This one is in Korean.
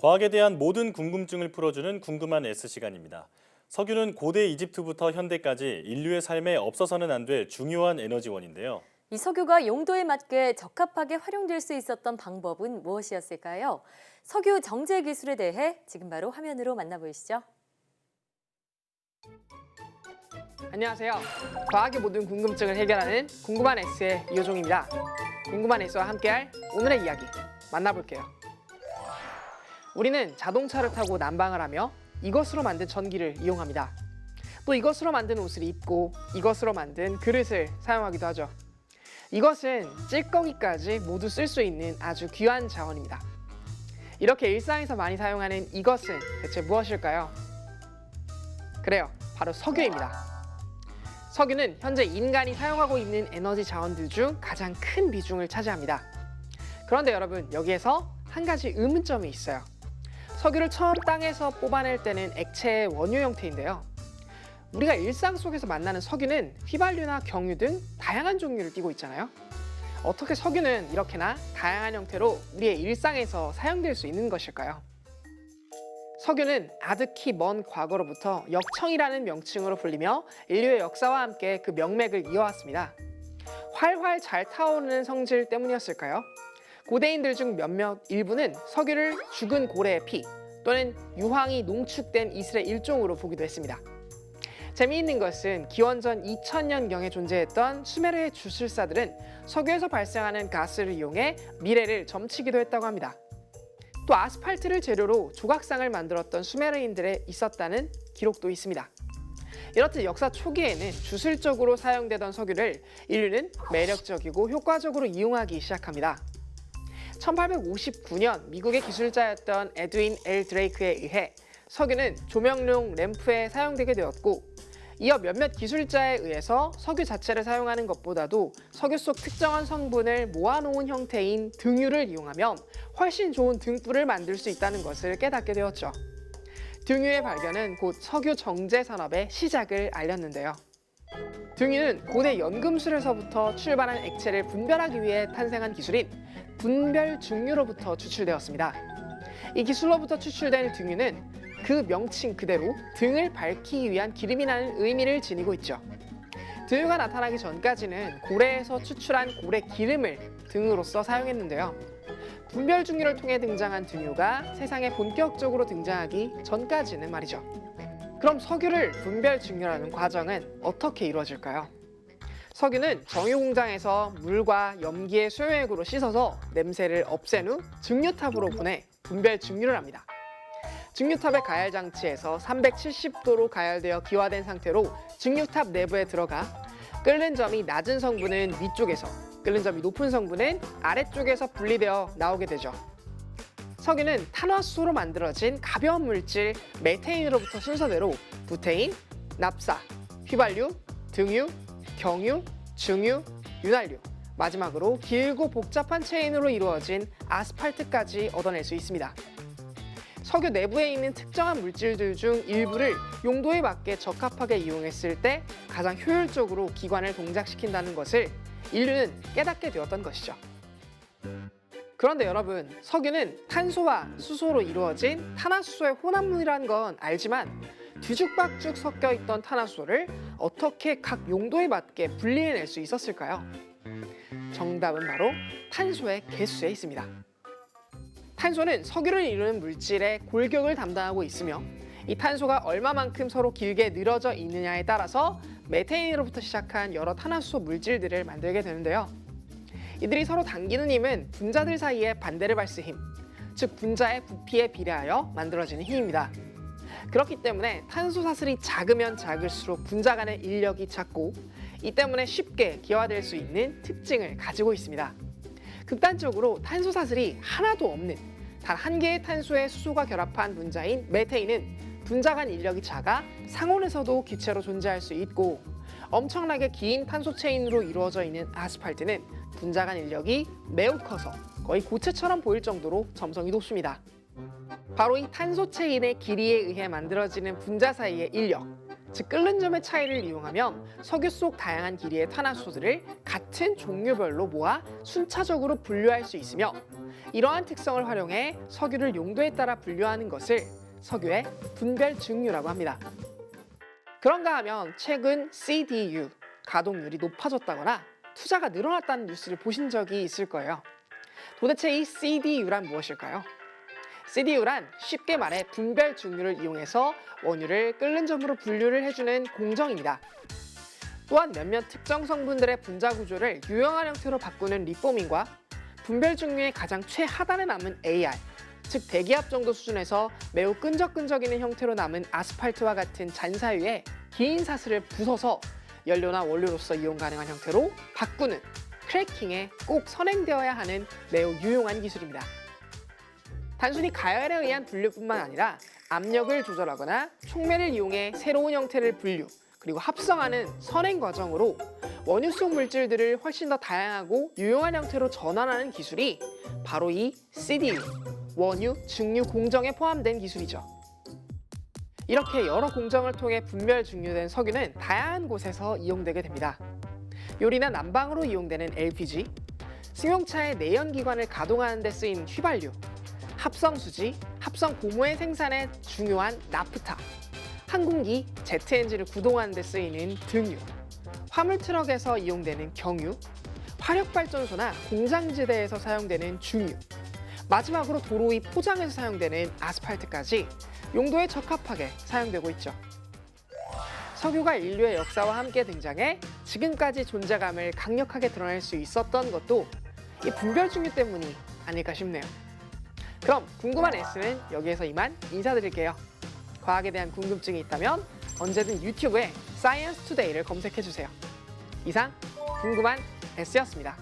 과학에 대한 모든 궁금증을 풀어주는 궁금한 S 시간입니다. 석유는 고대 이집트부터 현대까지 인류의 삶에 없어서는 안 될 중요한 에너지원인데요. 이 석유가 용도에 맞게 적합하게 활용될 수 있었던 방법은 무엇이었을까요? 석유 정제 기술에 대해 지금 바로 화면으로 만나보시죠. 안녕하세요. 과학의 모든 궁금증을 해결하는 궁금한 S의 이호종입니다. 궁금한 S와 함께할 오늘의 이야기 만나볼게요. 우리는 자동차를 타고 난방을 하며 이것으로 만든 전기를 이용합니다. 또 이것으로 만든 옷을 입고 이것으로 만든 그릇을 사용하기도 하죠. 이것은 찌꺼기까지 모두 쓸 수 있는 아주 귀한 자원입니다. 이렇게 일상에서 많이 사용하는 이것은 대체 무엇일까요? 그래요, 바로 석유입니다. 석유는 현재 인간이 사용하고 있는 에너지 자원들 중 가장 큰 비중을 차지합니다. 그런데 여러분, 여기에서 한 가지 의문점이 있어요. 석유를 처음 땅에서 뽑아낼 때는 액체의 원유 형태인데요. 우리가 일상 속에서 만나는 석유는 휘발유나 경유 등 다양한 종류를 띠고 있잖아요. 어떻게 석유는 이렇게나 다양한 형태로 우리의 일상에서 사용될 수 있는 것일까요? 석유는 아득히 먼 과거로부터 역청이라는 명칭으로 불리며 인류의 역사와 함께 그 명맥을 이어왔습니다. 활활 잘 타오르는 성질 때문이었을까요? 고대인들 중 몇몇 일부는 석유를 죽은 고래의 피 또는 유황이 농축된 이슬의 일종으로 보기도 했습니다. 재미있는 것은 기원전 2000년경에 존재했던 수메르의 주술사들은 석유에서 발생하는 가스를 이용해 미래를 점치기도 했다고 합니다. 또 아스팔트를 재료로 조각상을 만들었던 수메르인들에 있었다는 기록도 있습니다. 이렇듯 역사 초기에는 주술적으로 사용되던 석유를 인류는 매력적이고 효과적으로 이용하기 시작합니다. 1859년 미국의 기술자였던 에드윈 L. 드레이크에 의해 석유는 조명용 램프에 사용되게 되었고, 이어 몇몇 기술자에 의해서 석유 자체를 사용하는 것보다도 석유 속 특정한 성분을 모아놓은 형태인 등유를 이용하면 훨씬 좋은 등불을 만들 수 있다는 것을 깨닫게 되었죠. 등유의 발견은 곧 석유 정제 산업의 시작을 알렸는데요. 등유는 고대 연금술에서부터 출발한 액체를 분별하기 위해 탄생한 기술인 분별 증유로부터 추출되었습니다. 이 기술로부터 추출된 등유는 그 명칭 그대로 등을 밝히기 위한 기름이라는 의미를 지니고 있죠. 등유가 나타나기 전까지는 고래에서 추출한 고래 기름을 등으로서 사용했는데요. 분별 증유를 통해 등장한 등유가 세상에 본격적으로 등장하기 전까지는 말이죠. 그럼 석유를 분별 증유라는 과정은 어떻게 이루어질까요? 석유는 정유 공장에서 물과 염기의 수용액으로 씻어서 냄새를 없앤 후 증류탑으로 보내 분별 증유를 합니다. 증류탑의 가열 장치에서 370도로 가열되어 기화된 상태로 증류탑 내부에 들어가 끓는 점이 낮은 성분은 위쪽에서, 끓는 점이 높은 성분은 아래쪽에서 분리되어 나오게 되죠. 석유는 탄화수소로 만들어진 가벼운 물질 메테인으로부터 순서대로 부테인, 납사, 휘발유, 등유, 경유, 증유, 윤활유, 마지막으로 길고 복잡한 체인으로 이루어진 아스팔트까지 얻어낼 수 있습니다. 석유 내부에 있는 특정한 물질들 중 일부를 용도에 맞게 적합하게 이용했을 때 가장 효율적으로 기관을 동작시킨다는 것을 인류는 깨닫게 되었던 것이죠. 그런데 여러분, 석유는 탄소와 수소로 이루어진 탄화수소의 혼합물이라는 건 알지만 뒤죽박죽 섞여 있던 탄화수소를 어떻게 각 용도에 맞게 분리해낼 수 있었을까요? 정답은 바로 탄소의 개수에 있습니다. 탄소는 석유를 이루는 물질의 골격을 담당하고 있으며, 이 탄소가 얼마만큼 서로 길게 늘어져 있느냐에 따라서 메테인으로부터 시작한 여러 탄화수소 물질들을 만들게 되는데요. 이들이 서로 당기는 힘은 분자들 사이의 반대를 발수 힘, 즉 분자의 부피에 비례하여 만들어지는 힘입니다. 그렇기 때문에 탄소 사슬이 작으면 작을수록 분자 간의 인력이 작고, 이 때문에 쉽게 기화될 수 있는 특징을 가지고 있습니다. 극단적으로 탄소 사슬이 하나도 없는 단 한 개의 탄소에 수소가 결합한 분자인 메테인은 분자 간 인력이 작아 상온에서도 기체로 존재할 수 있고, 엄청나게 긴 탄소 체인으로 이루어져 있는 아스팔트는 분자 간 인력이 매우 커서 거의 고체처럼 보일 정도로 점성이 높습니다. 바로 이 탄소 체인의 길이에 의해 만들어지는 분자 사이의 인력, 즉 끓는 점의 차이를 이용하면 석유 속 다양한 길이의 탄화수소들을 같은 종류별로 모아 순차적으로 분류할 수 있으며, 이러한 특성을 활용해 석유를 용도에 따라 분류하는 것을 석유의 분별 증류라고 합니다. 그런가 하면 최근 CDU, 가동률이 높아졌다거나 투자가 늘어났다는 뉴스를 보신 적이 있을 거예요. 도대체 이 CDU란 무엇일까요? CDU란 쉽게 말해 분별 증류를 이용해서 원유를 끓는 점으로 분류를 해주는 공정입니다. 또한 몇몇 특정 성분들의 분자 구조를 유용한 형태로 바꾸는 리포밍과 분별 증류의 가장 최하단에 남은 AR, 즉 대기압 정도 수준에서 매우 끈적끈적이는 형태로 남은 아스팔트와 같은 잔사유에 긴 사슬을 부숴서 연료나 원료로서 이용 가능한 형태로 바꾸는 크래킹에 꼭 선행되어야 하는 매우 유용한 기술입니다. 단순히 가열에 의한 분류뿐만 아니라 압력을 조절하거나 촉매를 이용해 새로운 형태를 분류, 그리고 합성하는 선행 과정으로 원유 속 물질들을 훨씬 더 다양하고 유용한 형태로 전환하는 기술이 바로 이 CDU, 원유 증류 공정에 포함된 기술이죠. 이렇게 여러 공정을 통해 분별 증류된 석유는 다양한 곳에서 이용되게 됩니다. 요리나 난방으로 이용되는 LPG, 승용차의 내연기관을 가동하는 데 쓰인 휘발유, 합성수지, 합성 고무의 생산에 중요한 나프타, 항공기, 제트 엔진을 구동하는 데 쓰이는 등유, 화물트럭에서 이용되는 경유, 화력발전소나 공장지대에서 사용되는 중유, 마지막으로 도로 위 포장에서 사용되는 아스팔트까지 용도에 적합하게 사용되고 있죠. 석유가 인류의 역사와 함께 등장해 지금까지 존재감을 강력하게 드러낼 수 있었던 것도 이 분별 증류 때문이 아닐까 싶네요. 그럼 궁금한 S는 여기에서 이만 인사드릴게요. 과학에 대한 궁금증이 있다면 언제든 유튜브에 사이언스 투데이를 검색해주세요. 이상 궁금한 S였습니다.